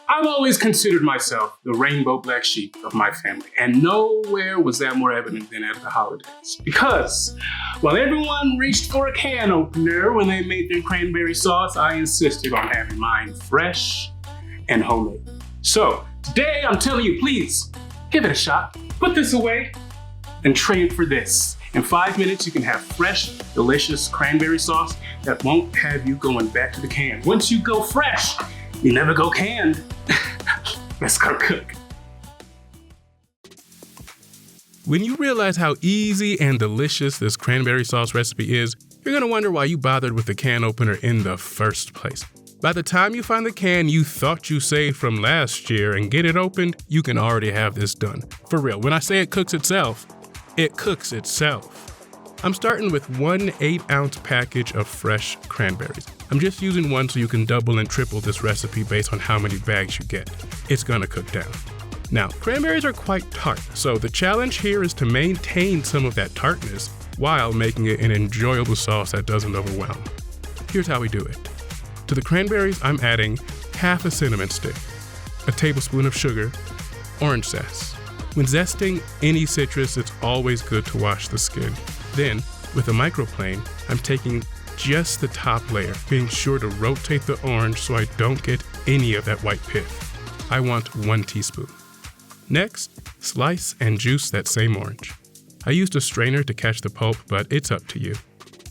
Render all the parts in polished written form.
I've always considered myself the rainbow black sheep of my family, and nowhere was that more evident than at the holidays. Because while everyone reached for a can opener when they made their cranberry sauce, I insisted on having mine fresh and homemade. So today I'm telling you, please give it a shot. Put this away and trade for this. In 5 minutes, you can have fresh, delicious cranberry sauce that won't have you going back to the can. Once you go fresh, you never go canned. Let's go cook. When you realize how easy and delicious this cranberry sauce recipe is, you're gonna wonder why you bothered with the can opener in the first place. By the time you find the can you thought you saved from last year and get it opened, you can already have this done. For real, when I say it cooks itself, it cooks itself. I'm starting with one 8-ounce package of fresh cranberries. I'm just using one so you can double and triple this recipe based on how many bags you get. It's gonna cook down. Now, cranberries are quite tart, so the challenge here is to maintain some of that tartness while making it an enjoyable sauce that doesn't overwhelm. Here's how we do it. To the cranberries, I'm adding half a cinnamon stick, a tablespoon of sugar, orange zest. When zesting any citrus, it's always good to wash the skin. Then, with a microplane, I'm taking just the top layer, being sure to rotate the orange so I don't get any of that white pith. I want 1 teaspoon. Next, slice and juice that same orange. I used a strainer to catch the pulp, but it's up to you.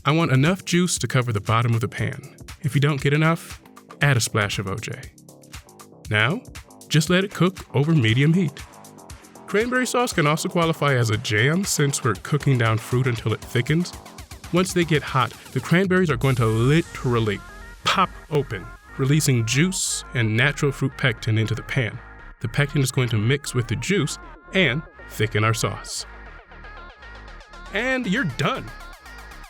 I want enough juice to cover the bottom of the pan. If you don't get enough, add a splash of OJ. Now, just let it cook over medium heat. Cranberry sauce can also qualify as a jam since we're cooking down fruit until it thickens. Once they get hot, the cranberries are going to literally pop open, releasing juice and natural fruit pectin into the pan. The pectin is going to mix with the juice and thicken our sauce. And you're done.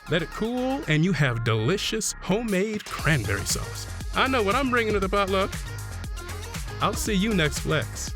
Let it cool and you have delicious homemade cranberry sauce. I know what I'm bringing to the potluck. I'll see you next Flex.